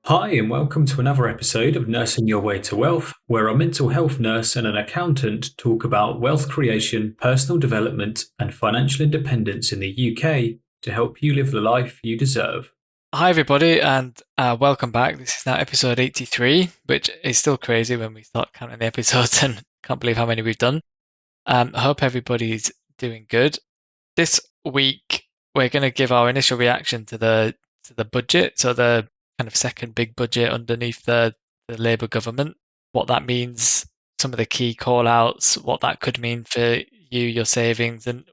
Hi, and welcome to another episode of Nursing Your Way to Wealth, where a mental health nurse and an accountant talk about wealth creation, personal development, and financial independence in the UK to help you live the life you deserve. Hi, everybody, and welcome back. This is now episode 83, which is still crazy when we start counting the episodes and can't believe how many we've done. I hope everybody's doing good. This week, we're going to give our initial reaction to the budget, so the kind of second big budget underneath the Labour government, what that means, some of the key call outs, what that could mean for you, your savings, and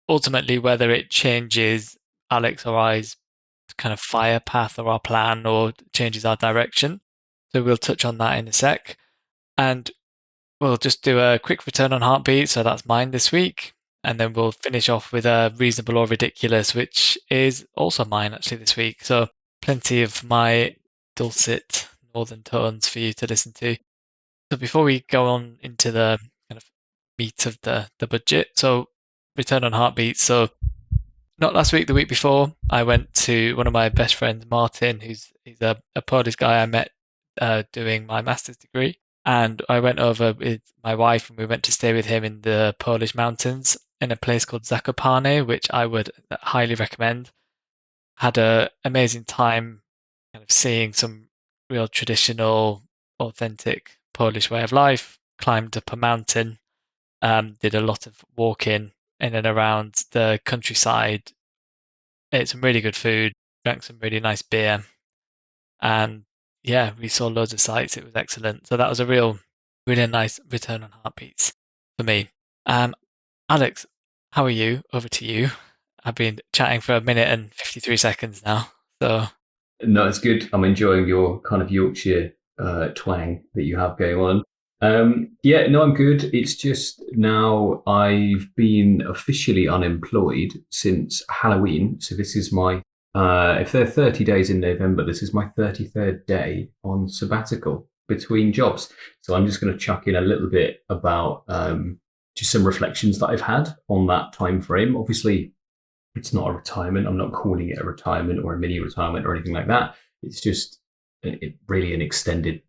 ultimately whether it changes Alex or I's kind of FiRe path or our plan or changes our direction. So we'll touch on that in a sec. And we'll just do a quick return on heartbeat. So that's mine this week. And then we'll finish off with a reasonable or ridiculous, which is also mine actually this week. So plenty of my dulcet northern tones for you to listen to. So before we go on into the kind of meat of the budget, so return on heartbeat. So not last week, the week before, I went to one of my best friends, Martin, he's a Polish guy I met doing my master's degree. And I went over with my wife and we went to stay with him in the Polish mountains in a place called Zakopane, which I would highly recommend. Had a amazing time kind of seeing some real traditional, authentic Polish way of life, climbed up a mountain, did a lot of walking in and around the countryside, ate some really good food, drank some really nice beer, and yeah, we saw loads of sights. It was excellent. So that was a really nice return on heartbeats for me. Um, Alex, how are you? Over to you. I've been chatting for a minute and 53 seconds now. So No, it's good. I'm enjoying your kind of Yorkshire twang that you have going on. Yeah, no, I'm good. It's just now I've been officially unemployed since Halloween. So this is my, if there are 30 days in November, this is my 33rd day on sabbatical between jobs. So I'm just going to chuck in a little bit about just some reflections that I've had on that time frame. Obviously, it's not a retirement. I'm not calling it a retirement or a mini retirement or anything like that. It's just really an extended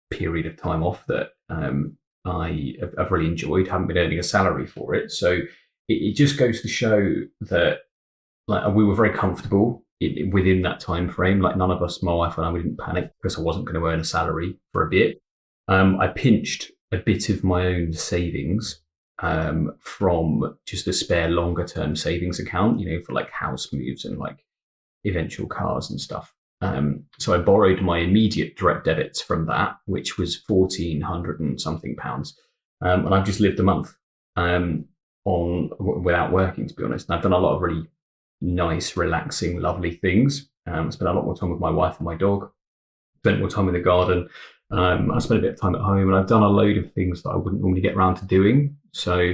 period of time off that I've really enjoyed. Haven't been earning a salary for it, so it just goes to show that like we were very comfortable within that time frame. Like none of us, my wife and I, we didn't panic because I wasn't going to earn a salary for a bit. I pinched a bit of my own savings from just a spare longer term savings account, for like house moves and like eventual cars and stuff. So I borrowed my immediate direct debits from that, which was 1,400 and something pounds, and I've just lived a month on without working, to be honest. And I've done a lot of really nice, relaxing, lovely things. Spent a lot more time with my wife and my dog. Spent more time in the garden. I spent a bit of time at home, and I've done a load of things that I wouldn't normally get around to doing. So,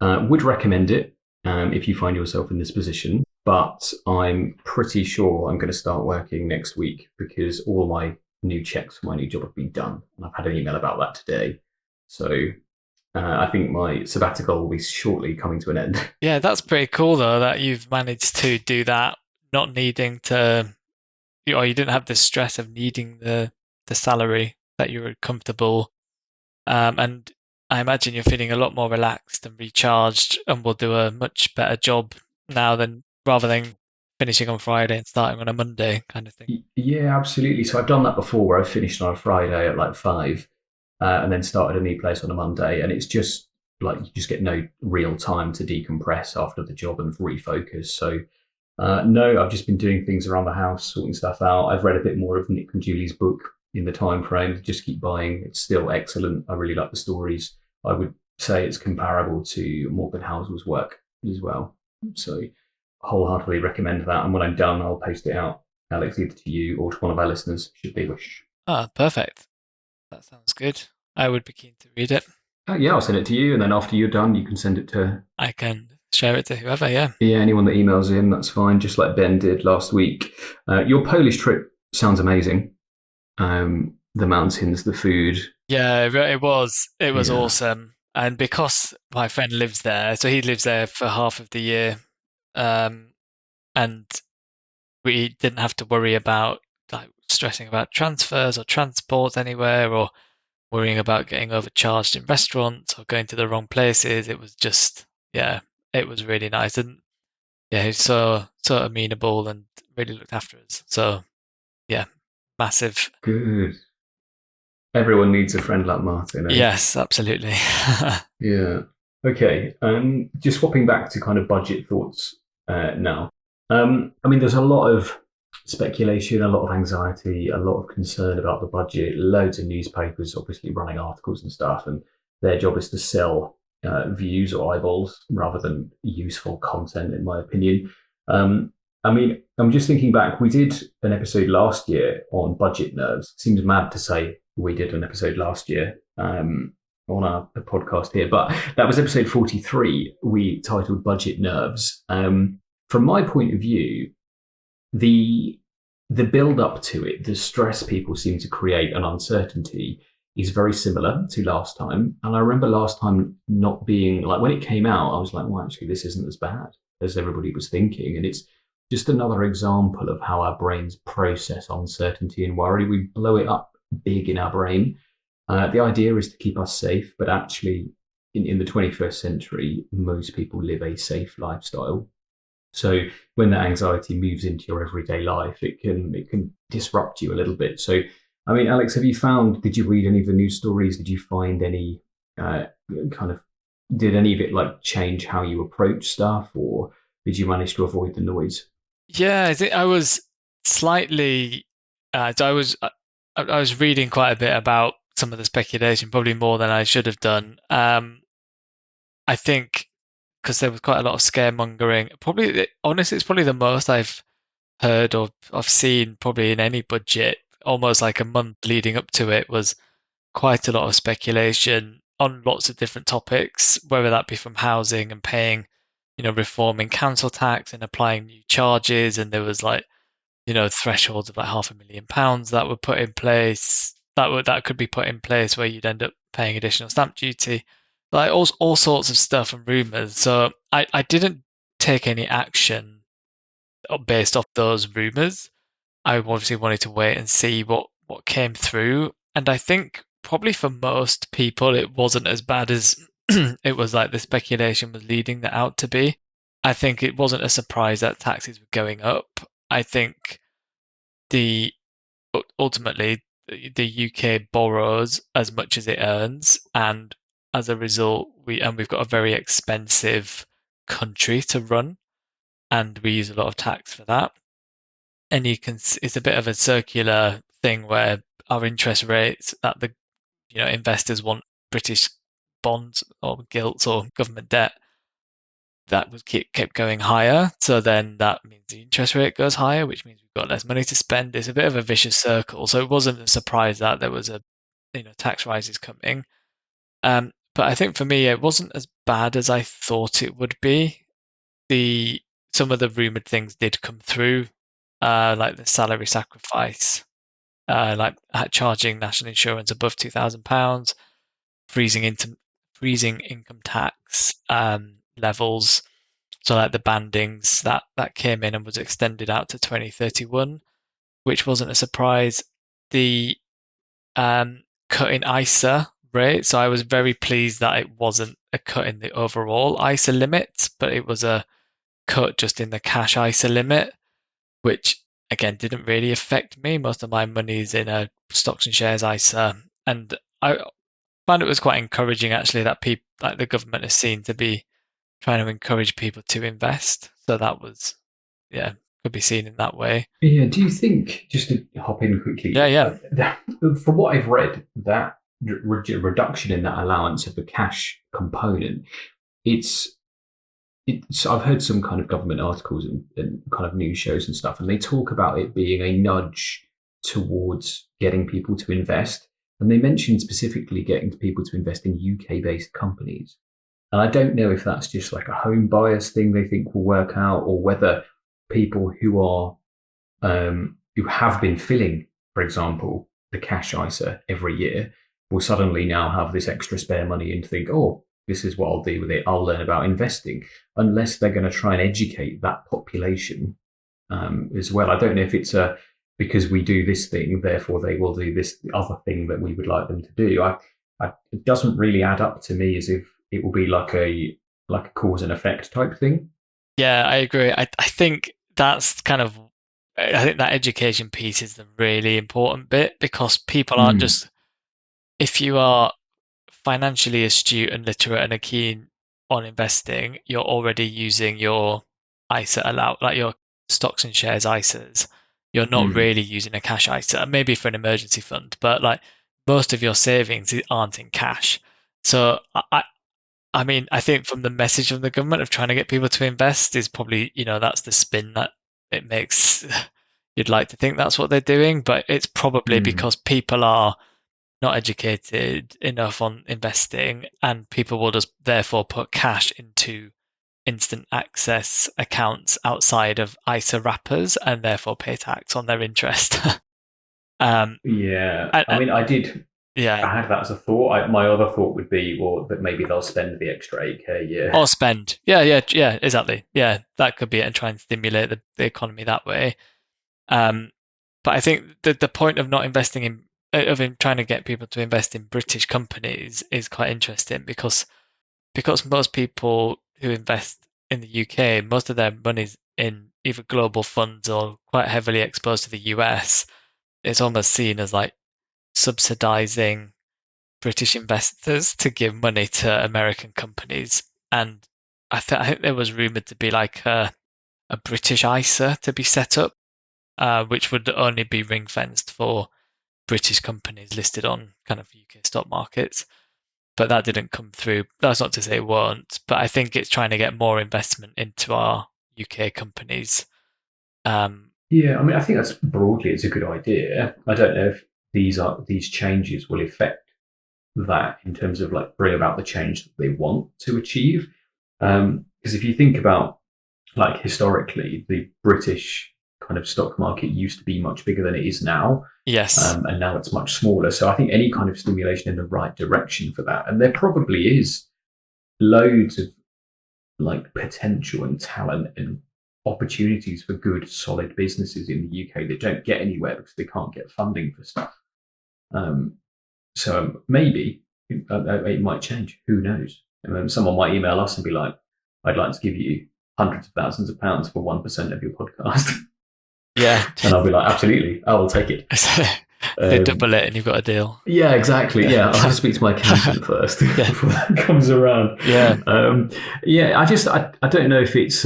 would recommend it if you find yourself in this position. But I'm pretty sure I'm going to start working next week because all my new checks for my new job have been done, and I've had an email about that today. So, I think my sabbatical will be shortly coming to an end. yeah, that's pretty cool though that you've managed to do that, not needing to, or you didn't have the stress of needing the salary, that you were comfortable. And I imagine you're feeling a lot more relaxed and recharged and will do a much better job now than rather than finishing on Friday and starting on a Monday kind of thing. Yeah, absolutely. So I've done that before, where I finished on a Friday at like 5, and then started a new place on a Monday, and it's just like you just get no real time to decompress after the job and refocus. So no, I've just been doing things around the house, sorting stuff out. I've read a bit more of Nick and Julie's book in the time frame. Just keep buying. It's still excellent. I really like the stories. I would say it's comparable to Morgan Housel's work as well. So wholeheartedly recommend that. And when I'm done, I'll post it out, Alex, either to you or to one of our listeners, should they wish. Ah, perfect. That sounds good. I would be keen to read it. Yeah, I'll send it to you, and then after you're done, you can send it to I can share it to whoever, yeah. anyone that emails in. That's fine, just like Ben did last week. Your Polish trip sounds amazing. The mountains, the food. Yeah, it was Yeah. awesome. And because my friend lives there, so he lives there for half of the year, um, and we didn't have to worry about like stressing about transfers or transport anywhere, or worrying about getting overcharged in restaurants or going to the wrong places. It was just, yeah, it was really nice. And yeah, he's so amenable and really looked after us. So yeah, massive. Good. Everyone needs a friend like Martin, eh? Yes, absolutely. Yeah. Okay. Just swapping back to kind of budget thoughts now. I mean, there's a lot of speculation, a lot of anxiety, a lot of concern about the budget. Loads of newspapers, obviously, running articles and stuff, and their job is to sell views or eyeballs rather than useful content, in my opinion. I mean, I'm just thinking back. We did an episode last year on budget nerves. Seems mad to say we did an episode last year. On our podcast here, but that was episode 43. We titled "Budget Nerves." From my point of view, the build up to it, the stress people seem to create, and uncertainty is very similar to last time. And I remember last time not being like when it came out, I was like, well, actually, this isn't as bad as everybody was thinking, and it's just another example of how our brains process uncertainty and worry. We blow it up big in our brain. The idea is to keep us safe, but actually, in the 21st century, most people live a safe lifestyle. So when that anxiety moves into your everyday life, it can disrupt you a little bit. So, I mean, Alex, have you found? Did you read any of the news stories? Did you find any kind of? Did any of it like change how you approach stuff, or did you manage to avoid the noise? Yeah, I think I was slightly. So I was reading quite a bit about some of the speculation, probably more than I should have done. I think because there was quite a lot of scaremongering. Probably, honestly, it's probably the most I've heard or I've seen probably in any budget. Almost like a month leading up to it was quite a lot of speculation on lots of different topics, whether that be from housing and paying, reforming council tax and applying new charges. And there was like, thresholds of like £500,000 that were put in place that could be put in place where you'd end up paying additional stamp duty, like all sorts of stuff and rumors. So I didn't take any action based off those rumors. I obviously wanted to wait and see what came through. And I think probably for most people, it wasn't as bad as it was like the speculation was leading that out to be. I think it wasn't a surprise that taxes were going up. I think the ultimately the UK borrows as much as it earns, and as a result, we've got a very expensive country to run, and we use a lot of tax for that. And it's a bit of a circular thing where our interest rates that the investors want British bonds or gilts or government debt that would kept going higher. So then that means the interest rate goes higher, which means we've got less money to spend. It's a bit of a vicious circle. So it wasn't a surprise that there was tax rises coming. But I think for me, it wasn't as bad as I thought it would be. Some of the rumored things did come through, like the salary sacrifice, like charging national insurance above £2,000, freezing income tax levels. So like the bandings that came in and was extended out to 2031, which wasn't a surprise. The cut in ISA rate. So I was very pleased that it wasn't a cut in the overall ISA limit, but it was a cut just in the cash ISA limit, which again didn't really affect me. Most of my money's in a stocks and shares ISA, and I found it was quite encouraging actually that people like the government is seen to be trying to encourage people to invest. So that was, yeah, could be seen in that way. Yeah. Do you think, just to hop in quickly, Yeah. from what I've read, that reduction in that allowance of the cash component, I've heard some kind of government articles and kind of news shows and stuff, and they talk about it being a nudge towards getting people to invest. And they mentioned specifically getting people to invest in UK-based companies. And I don't know if that's just like a home bias thing they think will work out, or whether people who have been filling, for example, the cash ISA every year, will suddenly now have this extra spare money and think, oh, this is what I'll do with it. I'll learn about investing, unless they're going to try and educate that population as well. I don't know if it's because we do this thing, therefore they will do this other thing that we would like them to do. It doesn't really add up to me as if it will be like a cause and effect type thing. Yeah, I agree. I think that's kind of, I think that education piece is the really important bit, because people aren't just, if you are financially astute and literate and are keen on investing, you're already using your ISA like your stocks and shares ISAs. You're not Mm. really using a cash ISA, maybe for an emergency fund, but like most of your savings aren't in cash. So I mean, I think from the message from the government of trying to get people to invest is probably, that's the spin that it makes. You'd like to think that's what they're doing, but it's probably Mm. because people are not educated enough on investing, and people will just therefore put cash into instant access accounts outside of ISA wrappers and therefore pay tax on their interest. um, Yeah, and, I mean, yeah, I had that as a thought. My other thought would be, well, that maybe they'll spend the extra 8K. Yeah. or spend. Yeah, exactly. Yeah, that could be it, and try and stimulate the economy that way. Um, but I think the point of not investing in trying to get people to invest in British companies is quite interesting, because most people who invest in the UK, most of their money's in either global funds or quite heavily exposed to the US. It's almost seen as like subsidizing British investors to give money to American companies. And I think there was rumored to be like a British ISA to be set up, which would only be ring fenced for British companies listed on kind of UK stock markets. But that didn't come through. That's not to say it won't, but I think it's trying to get more investment into our UK companies. Um, Yeah, I mean, I think that's broadly it's a good idea. I don't know if these changes will affect that in terms of like bring about the change that they want to achieve. Because if you think about like historically, the British kind of stock market used to be much bigger than it is now, yes, and now it's much smaller. So I think any kind of stimulation in the right direction for that, and there probably is loads of like potential and talent and opportunities for good, solid businesses in the UK that don't get anywhere because they can't get funding for stuff. Um, so maybe it might change. Who knows? And then someone might email us and be like, "I'd like to give you hundreds of thousands of pounds for 1% of your podcast," yeah. and I'll be like, "Absolutely, I will take it." They Um, double it and you've got a deal. yeah, exactly. Yeah, Yeah, I'll have to speak to my accountant first yeah, before that comes around. yeah. Yeah, I don't know if it's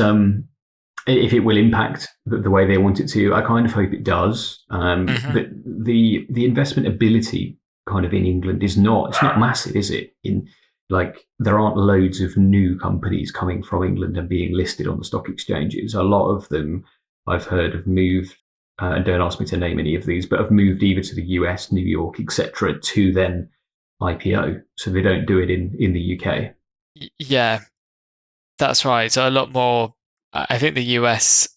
if it will impact the way they want it to. I kind of hope it does. Hmm. But the investment ability kind of in England is not it's not massive, is it? In like there aren't loads of new companies coming from England and being listed on the stock exchanges. A lot of them I've heard have moved. And don't ask me to name any of these, but have moved either to the US, New York, etc., to then IPO. So they don't do it in the UK. Yeah, that's right. So a lot more. I think the US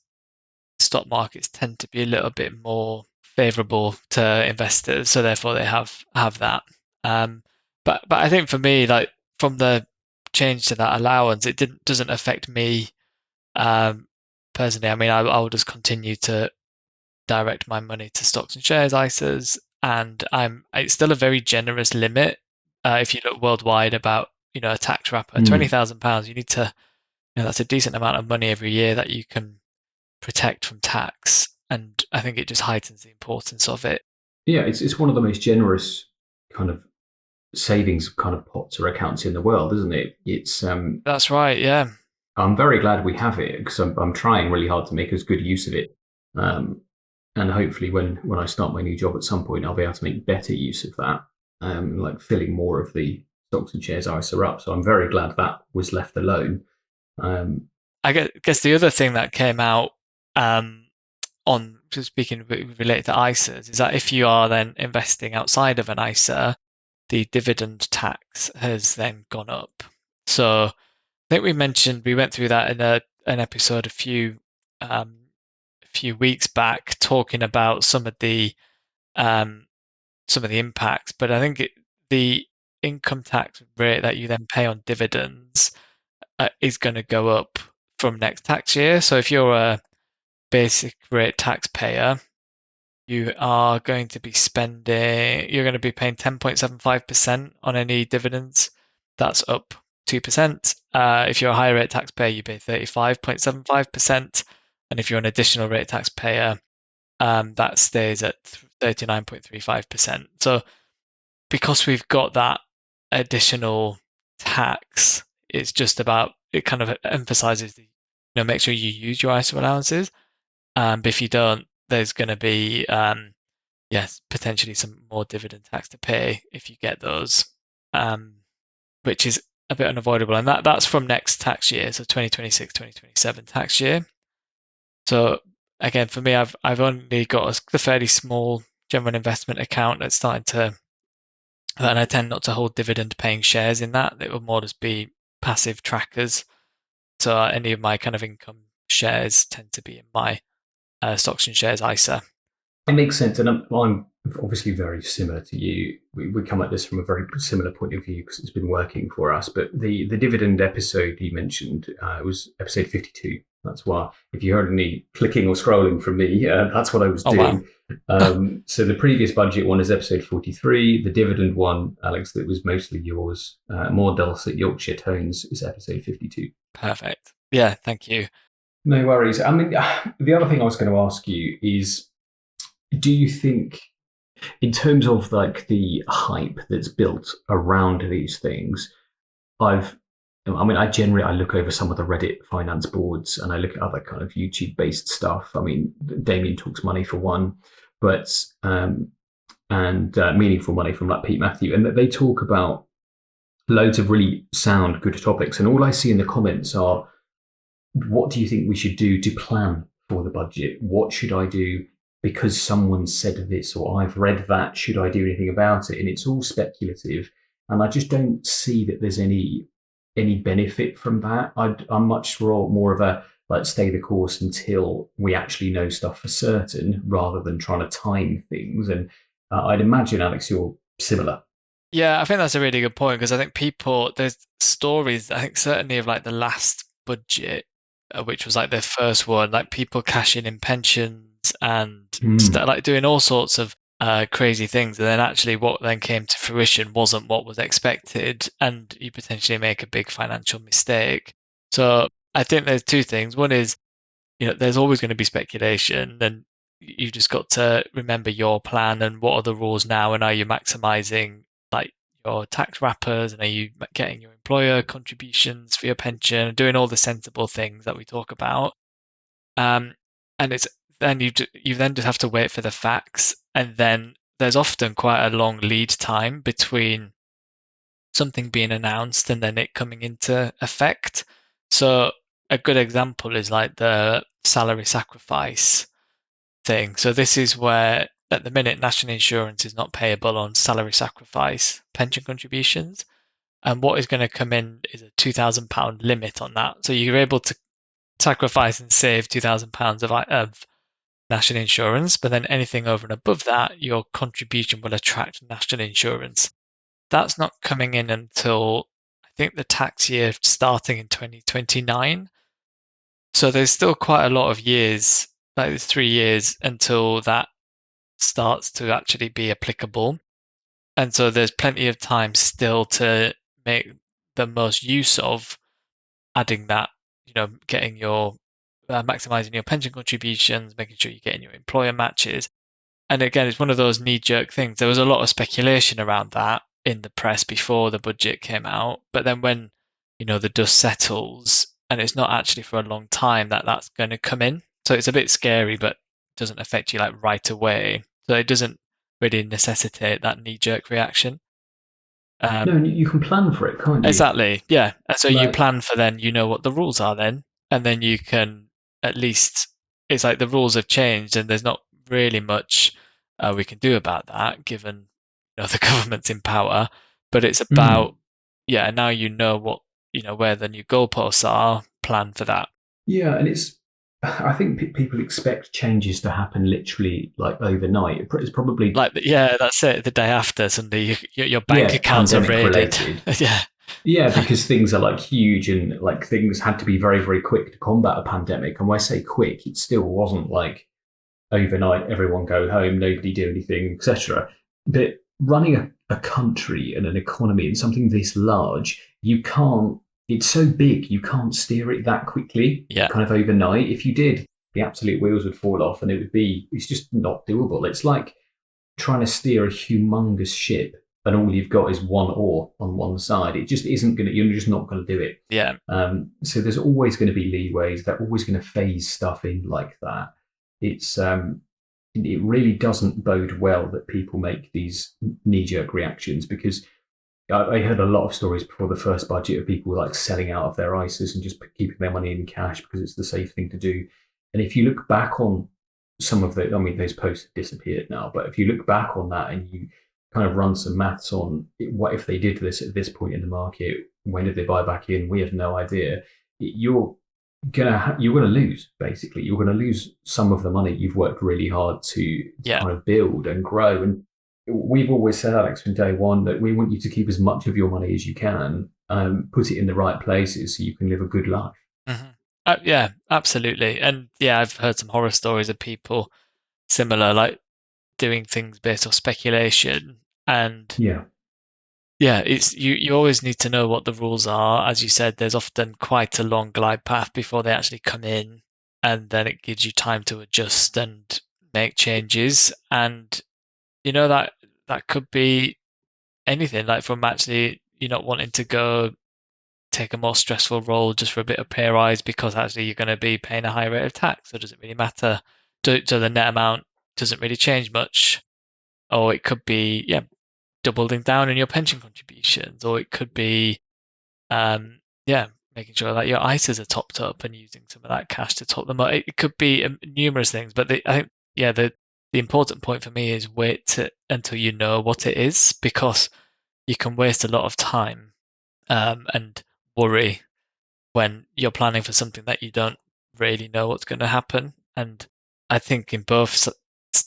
stock markets tend to be a little bit more favorable to investors, so therefore they have that. Um, but I think for me, like from the change to that allowance, it doesn't affect me um, personally. I mean, I will just continue to direct my money to stocks and shares ISAs, and it's still a very generous limit. If you look worldwide, about a tax wrapper, Mm. £20,000, you need to, that's a decent amount of money every year that you can protect from tax, and I think it just heightens the importance of it. Yeah, it's one of the most generous kind of savings kind of pots or accounts in the world, isn't it? It's That's right, yeah. I'm very glad we have it because I'm trying really hard to make as good use of it. Um, and hopefully when I start my new job at some point, I'll be able to make better use of that, like filling more of the stocks and shares ISA up. So I'm very glad that was left alone. Um, I guess the other thing that came out um, on just speaking related to ISAs is that if you are then investing outside of an ISA, the dividend tax has then gone up. So I think we went through that in an episode a few weeks back, talking about um, some of the impacts. But I think the income tax rate that you then pay on dividends is going to go up from next tax year. So if you're a basic rate taxpayer, you are going to be you're going to be paying 10.75% on any dividends. That's up 2%. If you're a higher rate taxpayer, you pay 35.75%. And if you're an additional rate taxpayer, that stays at 39.35%. So because we've got that additional tax, it's just about, it kind of emphasizes make sure you use your ISA allowances. But if you don't, there's going to be, yes, potentially some more dividend tax to pay if you get those, which is a bit unavoidable. And that's from next tax year, so 2026, 2027 tax year. So again, for me, I've only got a fairly small general investment account that's starting to, and I tend not to hold dividend paying shares in that. It will more just be passive trackers. So any of my kind of income shares tend to be in my stocks and shares ISA. It makes sense, and I'm obviously very similar to you. We come at this from a very similar point of view because it's been working for us. But the dividend episode you mentioned, it was episode 52. That's why, if you heard any clicking or scrolling from me, that's what I was doing. Wow. So the previous budget one is episode 43. The dividend one, Alex, that was mostly yours, more dulcet Yorkshire tones, is episode 52. Perfect. Yeah, thank you. No worries. I mean, the other thing I was going to ask you is, do you think, in terms of like the hype that's built around these things, I look over some of the Reddit finance boards and I look at other kind of YouTube based stuff. I mean, Damien Talks Money for one, but Meaningful Money from like Pete Matthew, and they talk about loads of really sound, good topics. And all I see in the comments are, what do you think we should do to plan for the budget? What should I do because someone said this or I've read that? Should I do anything about it? And it's all speculative. And I just don't see that there's any benefit from that. I'm much more of a, like, stay the course until we actually know stuff for certain rather than trying to time things. And I'd imagine, Alex, you're similar. Yeah, I think that's a really good point because I think there's stories, I think certainly of like the last budget, which was like their first one, like people cashing in pensions and like doing all sorts of crazy things. And then actually what then came to fruition wasn't what was expected, and you potentially make a big financial mistake. So I think there's two things. One is, there's always going to be speculation, and you've just got to remember your plan and what are the rules now, and are you maximizing like your tax wrappers, and are you getting your employer contributions for your pension and doing all the sensible things that we talk about. And it's then you then just have to wait for the facts, and then there's often quite a long lead time between something being announced and then it coming into effect. So a good example is like the salary sacrifice thing. So this is where at the minute national insurance is not payable on salary sacrifice pension contributions. And what is going to come in is a £2,000 limit on that. So you're able to sacrifice and save £2,000 of national insurance, but then anything over and above that, your contribution will attract national insurance. That's not coming in until I think the tax year starting in 2029. So there's still quite a lot of years, like 3 years, until that starts to actually be applicable. And so there's plenty of time still to make the most use of adding that, getting your maximizing your pension contributions, making sure you're getting your employer matches. And again, it's one of those knee-jerk things. There was a lot of speculation around that in the press before the budget came out, but then when the dust settles and it's not actually for a long time that's going to come in, so it's a bit scary, but it doesn't affect you like right away. So it doesn't really necessitate that knee-jerk reaction. No, you can plan for it, can't you? Exactly, yeah. And so you plan for then, what the rules are then, and then you can at least, it's like the rules have changed and there's not really much we can do about that given the government's in power. But it's about, now what, where the new goalposts are, plan for that. Yeah, and I think people expect changes to happen literally like overnight. It's probably that's it. The day after, suddenly your bank accounts are raided. Yeah, because things are like huge and like things had to be very, very quick to combat a pandemic. And when I say quick, it still wasn't like overnight, everyone go home, nobody do anything, etc. But running a country and an economy and something this large, you can't. It's so big, you can't steer it that quickly, Yeah. kind of overnight. If you did, the absolute wheels would fall off, and it's just not doable. It's like trying to steer a humongous ship and all you've got is one oar on one side. It just isn't going to, you're just not going to do it. Yeah. So there's always going to be leeways. They're always going to phase stuff in like that. It really doesn't bode well that people make these knee-jerk reactions, because I heard a lot of stories before the first budget of people like selling out of their ISAs and just keeping their money in cash because it's the safe thing to do. And if you look back on some of the, I mean, those posts have disappeared now, but if you look back on that and you kind of run some maths on what if they did this at this point in the market, when did they buy back in? We have no idea. You're gonna lose, basically. You're gonna lose some of the money you've worked really hard to kind of build and grow. And we've always said, Alex, from day one, that we want you to keep as much of your money as you can, put it in the right places so you can live a good life. Mm-hmm. Yeah, absolutely. And yeah, I've heard some horror stories of people similar, like doing things based on speculation. And yeah, it's you always need to know what the rules are. As you said, there's often quite a long glide path before they actually come in, and then it gives you time to adjust and make changes. And that could be anything, like from actually you're not wanting to go take a more stressful role just for a bit of pay rise because actually you're going to be paying a higher rate of tax. So does it really matter? So the net amount doesn't really change much. Or it could be, doubling down on your pension contributions, or it could be, making sure that your ISAs are topped up and using some of that cash to top them up. It could be numerous things, but I think, the important point for me is wait until you know what it is, because you can waste a lot of time and worry when you're planning for something that you don't really know what's going to happen. And I think in both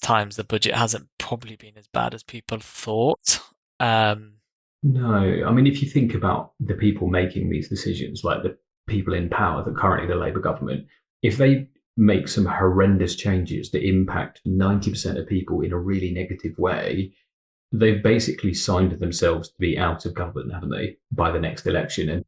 times the budget hasn't probably been as bad as people thought. No, I mean, if you think about the people making these decisions, like the people in power, that currently the Labour government, if they make some horrendous changes that impact 90% of people in a really negative way, they've basically signed themselves to be out of government, haven't they, by the next election? And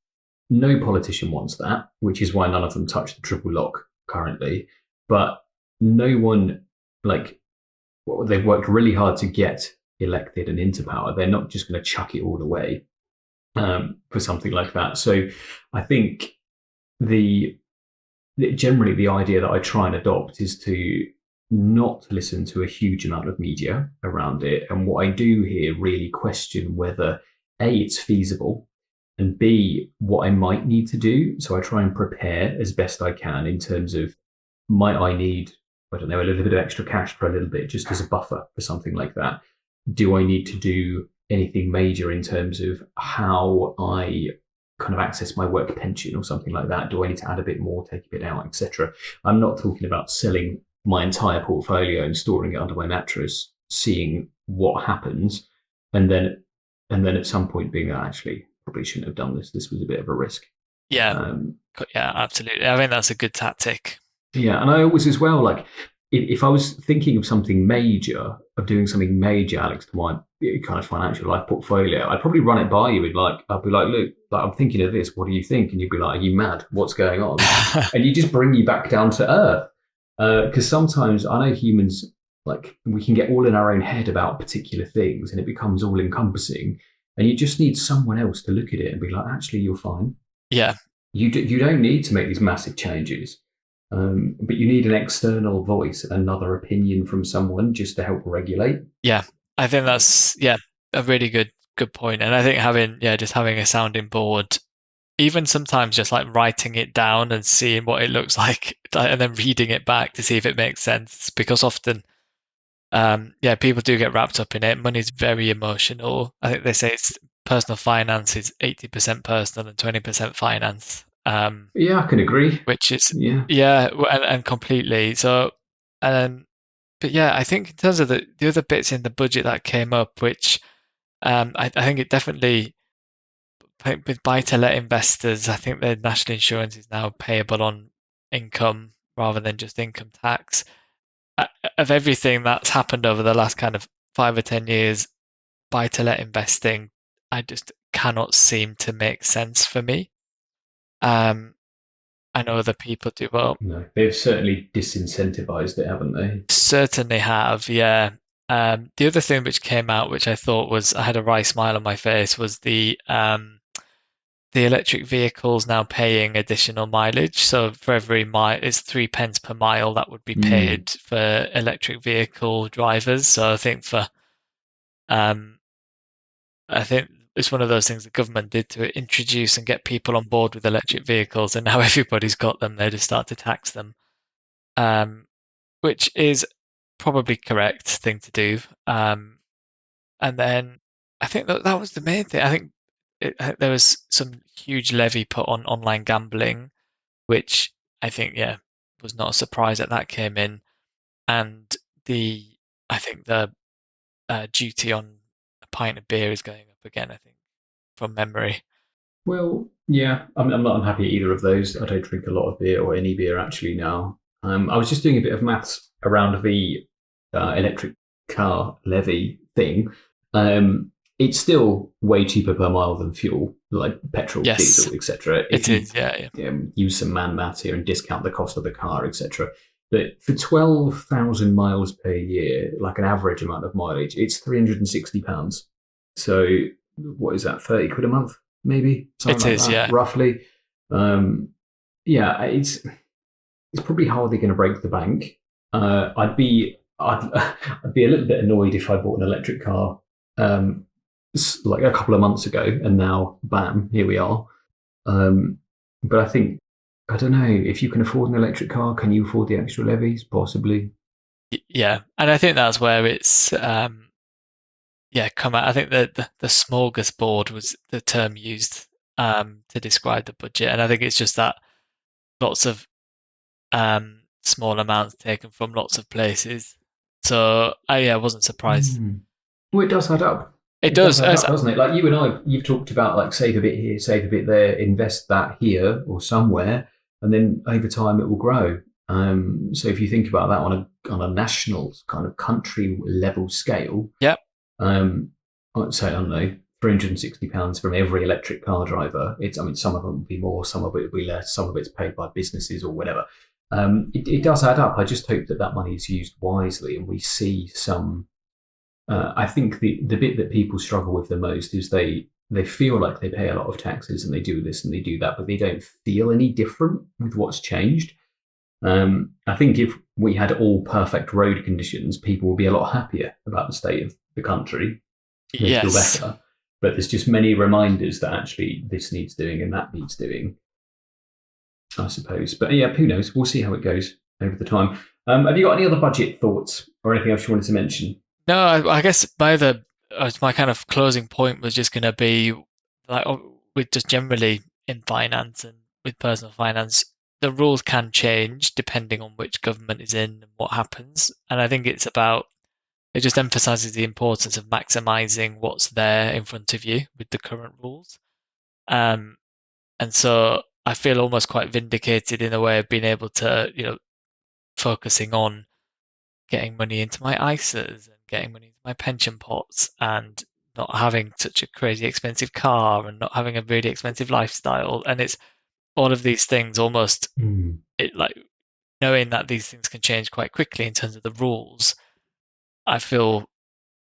no politician wants that, which is why none of them touch the triple lock currently. But no one, they've worked really hard to get elected and into power. They're not just going to chuck it all away for something like that. So I think generally the idea that I try and adopt is to not listen to a huge amount of media around it. And what I do here really question whether A, it's feasible, and B, what I might need to do. So I try and prepare as best I can in terms of, might I need, I don't know, a little bit of extra cash for a little bit just as a buffer for something like that? Do I need to do anything major in terms of how I kind of access my work pension or something like that? Do I need to add a bit more, take a bit out, etc.? I'm not talking about selling my entire portfolio and storing it under my mattress, seeing what happens, and then at some point being, actually, probably shouldn't have done this. This was a bit of a risk. Yeah, absolutely. I think that's a good tactic. Yeah, and I always as well, like, if I was thinking of something major, of doing something major, Alex, to my kind of financial life portfolio, I'd probably run it by you. I'd be like, look, I'm thinking of this. What do you think? And you'd be like, are you mad? What's going on? And you just bring you back down to earth. Because sometimes I know humans, like, we can get all in our own head about particular things, and it becomes all encompassing. And you just need someone else to look at it and be like, actually, you're fine. Yeah. You don't need to make these massive changes. But you need an external voice, another opinion from someone just to help regulate. Yeah, I think that's a really good point. And I think having a sounding board, even sometimes just like writing it down and seeing what it looks like, and then reading it back to see if it makes sense. Because often, people do get wrapped up in it. Money's very emotional. I think they say it's personal finance is 80% personal and 20% finance. Yeah, I can agree. Which is yeah, and completely. So, but yeah, I think in terms of the other bits in the budget that came up, which I think it definitely, with buy-to-let investors, I think their national insurance is now payable on income rather than just income tax. of everything that's happened over the last kind of 5 or 10 years, buy-to-let investing, I just cannot seem to make sense for me. I know other people do well. No, they've certainly disincentivized it, haven't they? Certainly have, yeah. The other thing which came out, which I thought was I had a wry smile on my face, was the electric vehicles now paying additional mileage. So for every mile, it's 3 pence per mile that would be paid for electric vehicle drivers. So um, I think it's one of those things the government did to introduce and get people on board with electric vehicles, and now everybody's got them. They just start to tax them, which is probably correct thing to do. And then I think that was the main thing. I think there was some huge levy put on online gambling, which I think, yeah, was not a surprise that came in. And I think the duty on a pint of beer is going up again, I think, from memory. Well, yeah, I'm not unhappy at either of those. I don't drink a lot of beer or any beer actually now. I was just doing a bit of maths around the electric car levy thing. It's still way cheaper per mile than fuel, like petrol, Yes, diesel, etc. If it you is. Yeah, yeah. use some man maths here and discount the cost of the car, etc. But for 12,000 miles per year, like an average amount of mileage, it's £360. So what is that, 30 quid a month, maybe? Something It like is. that, Yeah. roughly. Yeah, it's probably hardly going to break the bank. I'd be a little bit annoyed if I bought an electric car like a couple of months ago, and now, bam, here we are. But I think, I don't know, if you can afford an electric car, can you afford the extra levies? Possibly. Yeah. And I think that's where it's yeah, come out. I think the smorgasbord was the term used to describe the budget, and I think it's just that lots of small amounts taken from lots of places. So I wasn't surprised. Well, it does add up. It It does does. add up, doesn't it? Like you and I, you've talked about like save a bit here, save a bit there, invest that here or somewhere, and then over time it will grow. So if you think about that on a national kind of country level scale, Yep. I'd say, I don't know, £360 from every electric car driver. I mean, some of them will be more, some of it will be less, some of it's paid by businesses or whatever. It does add up. I just hope that money is used wisely and we see some. I think the bit that people struggle with the most is they feel like they pay a lot of taxes and they do this and they do that, but they don't feel any different with what's changed. I think if we had all perfect road conditions, people would be a lot happier about the state of the country. They'd feel Yes. better. But there's just many reminders that actually this needs doing and that needs doing, I suppose. But yeah, who knows? We'll see how it goes over the time. Have you got any other budget thoughts or anything else you wanted to mention? No, I guess my kind of closing point was just going to be like with just generally in finance and with personal finance, the rules can change depending on which government is in and what happens. And I think it just emphasizes the importance of maximizing what's there in front of you with the current rules. And so I feel almost quite vindicated in a way of being able to, focusing on getting money into my ISAs and getting money into my pension pots and not having such a crazy expensive car and not having a really expensive lifestyle. And it's all of these things almost like knowing that these things can change quite quickly in terms of the rules. I feel,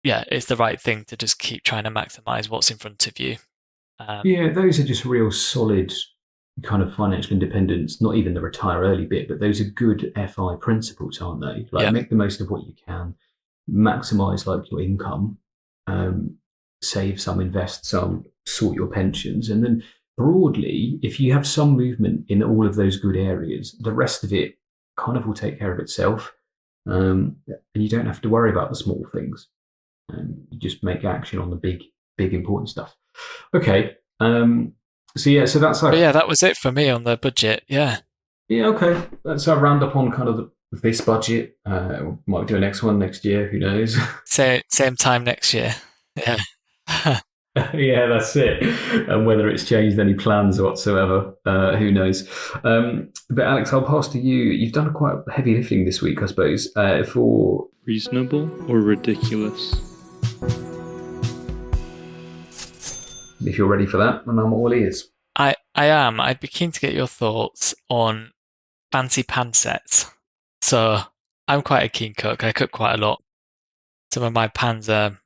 yeah, it's the right thing to just keep trying to maximize what's in front of you. Yeah, those are just real solid kind of financial independence, not even the retire early bit, but those are good FI principles, aren't they? Like Yeah, make the most of what you can, maximize like your income, save some, invest some, sort your pensions, and then broadly, if you have some movement in all of those good areas, the rest of it kind of will take care of itself, and you don't have to worry about the small things. You just make action on the big important stuff. Okay. So yeah, so that's but our yeah, that was it for me on the budget. Yeah, yeah, okay. That's our roundup on kind of this budget. We might do a next one next year. Who knows? same time next year. Yeah. Yeah, that's it. And whether it's changed any plans whatsoever, who knows? But Alex, I'll pass to you. You've done quite heavy lifting this week, I suppose. For reasonable or ridiculous? if you're ready for that, and I'm all ears. I am. I'd be keen to get your thoughts on fancy pan sets. So I'm quite a keen cook. I cook quite a lot. Some of my pans are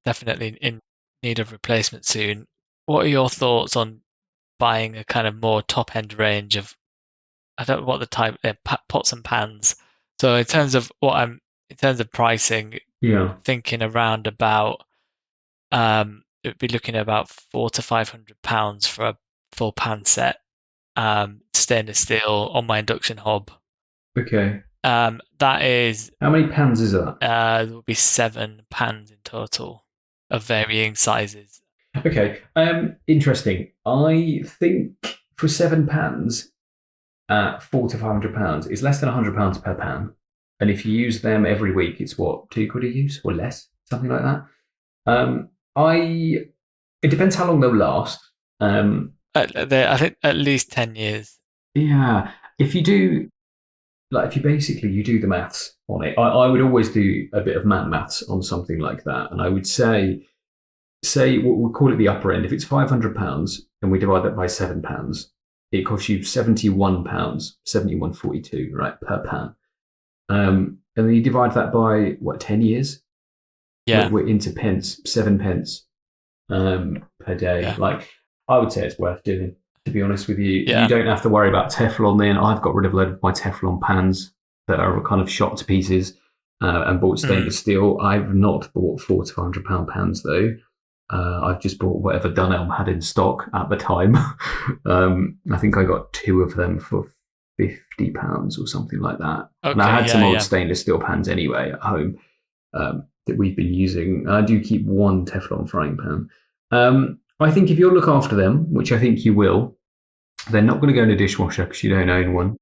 definitely in need of replacement soon. What are your thoughts on buying a kind of more top end range of, I don't know what the type, pots and pans. So in terms of pricing, Yeah. thinking around about, it would be looking at about £400 to £500 for a full pan set, stainless steel on my induction hob. Okay. That is. How many pans is that? There will be 7 pans in total of varying sizes. Okay. Interesting. I think for 7 pans at £400 to £500, it's less than £100 per pan. And if you use them every week, it's what, £2 a use or less, something like that. It depends how long they'll last. I think at least 10 years. Yeah. If you do, like, if you do the maths on it, I would always do a bit of maths on something like that. And I would say we'll call it the upper end. If it's £500 and we divide that by 7 pans, it costs you £71, 71.42, right, per pan. And then you divide that by what, 10 years? Yeah. We're into pence, 7 pence per day. Yeah. Like, I would say it's worth doing, to be honest with you. Yeah. You don't have to worry about Teflon then. I've got rid of a load of my Teflon pans that are kind of shot to pieces and bought stainless steel. I've not bought £400 to £500 pans though. I've just bought whatever Dunelm had in stock at the time. I think I got 2 of them for £50 or something like that. Okay, and I had some old stainless steel pans anyway at home that we've been using. I do keep 1 Teflon frying pan. I think if you'll look after them, which I think you will, they're not going to go in a dishwasher because you don't own one.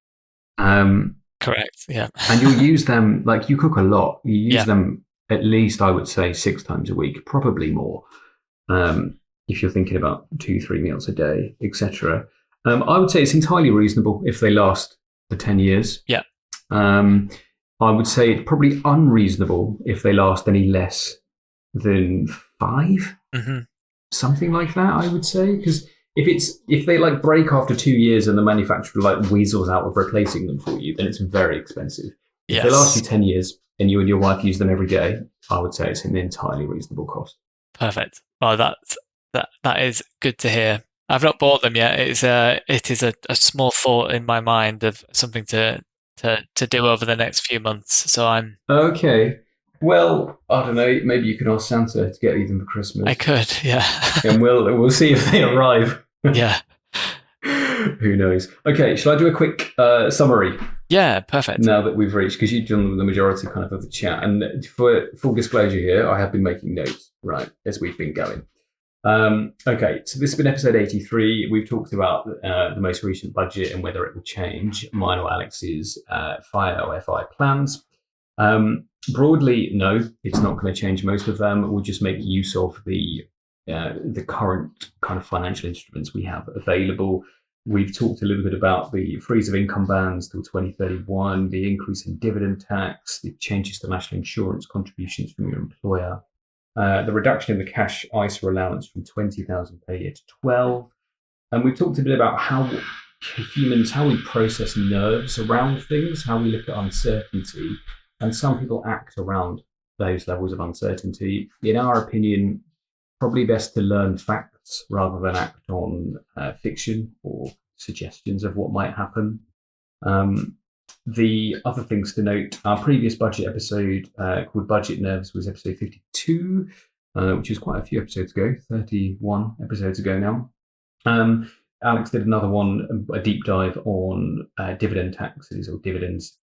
Correct, yeah. And you'll use them, like, you cook a lot. You use them at least, I would say, 6 times a week, probably more. If you're thinking about 2-3 meals a day, etc. I would say it's entirely reasonable if they last for 10 years. Yeah. I would say it's probably unreasonable if they last any less than 5. Something like that, I would say, because if they like break after 2 years and the manufacturer like weasels out of replacing them for you, then it's very expensive. If they last you 10 years and you and your wife use them every day, I would say it's an entirely reasonable cost. Perfect. Well, that is good to hear. I've not bought them yet. It is a small thought in my mind of something to do over the next few months. So I'm okay. Well, I don't know. Maybe you can ask Santa to get you them for Christmas. I could, yeah. And we'll see if they arrive. Yeah. Who knows? Okay, shall I do a quick summary? Yeah, perfect. Now that we've reached, because you've done the majority kind of the chat, and for full disclosure here, I have been making notes, right, as we've been going. Okay, so this has been episode 83. We've talked about the most recent budget and whether it will change mine or Alex's FiRe or FI plans. Broadly, no, it's not going to change most of them. We'll just make use of the current kind of financial instruments we have available. We've talked a little bit about the freeze of income bans till 2031, the increase in dividend tax, the changes to national insurance contributions from your employer, the reduction in the cash ISA allowance from 20,000 per year to 12. And we've talked a bit about how we process nerves around things, how we look at uncertainty. And some people act around those levels of uncertainty. In our opinion, probably best to learn facts rather than act on fiction or suggestions of what might happen. The other things to note, our previous budget episode called Budget Nerves was episode 52, which is quite a few episodes ago, 31 episodes ago now. Alex did another one, a deep dive on dividend taxes or dividends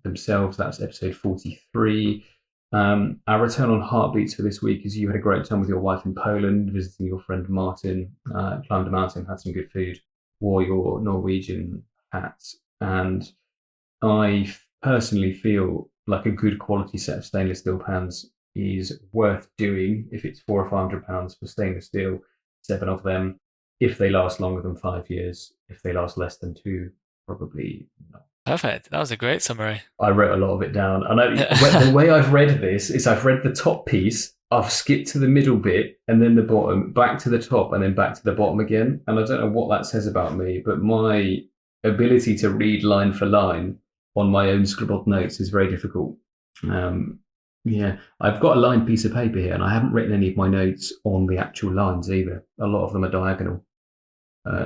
themselves. That's episode 43. Our return on heartbeats for this week is you had a great time with your wife in Poland, visiting your friend Martin, climbed a mountain, had some good food, wore your Norwegian hats. And I personally feel like a good quality set of stainless steel pans is worth doing if it's £400 or £500 for stainless steel, 7 of them. If they last longer than 5 years, if they last less than 2, probably not. Perfect. That was a great summary. I wrote a lot of it down. And the way I've read this is I've read the top piece, I've skipped to the middle bit and then the bottom, back to the top and then back to the bottom again. And I don't know what that says about me, but my ability to read line for line on my own scribbled notes is very difficult. Yeah, I've got a lined piece of paper here and I haven't written any of my notes on the actual lines either. A lot of them are diagonal.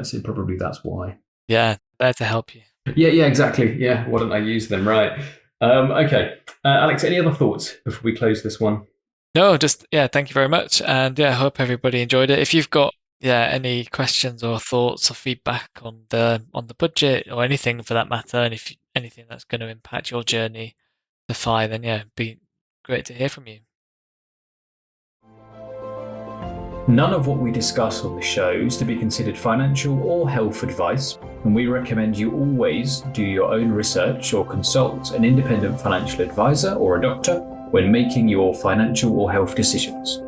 So probably that's why. Yeah, there to help you. Yeah, exactly. Yeah, why don't I use them? Right. Okay. Alex, any other thoughts before we close this one? No, just, thank you very much. And I hope everybody enjoyed it. If you've got any questions or thoughts or feedback on the budget or anything for that matter, and if anything that's going to impact your journey to FiRe, then it'd be great to hear from you. None of what we discuss on the show is to be considered financial or health advice, and we recommend you always do your own research or consult an independent financial advisor or a doctor when making your financial or health decisions.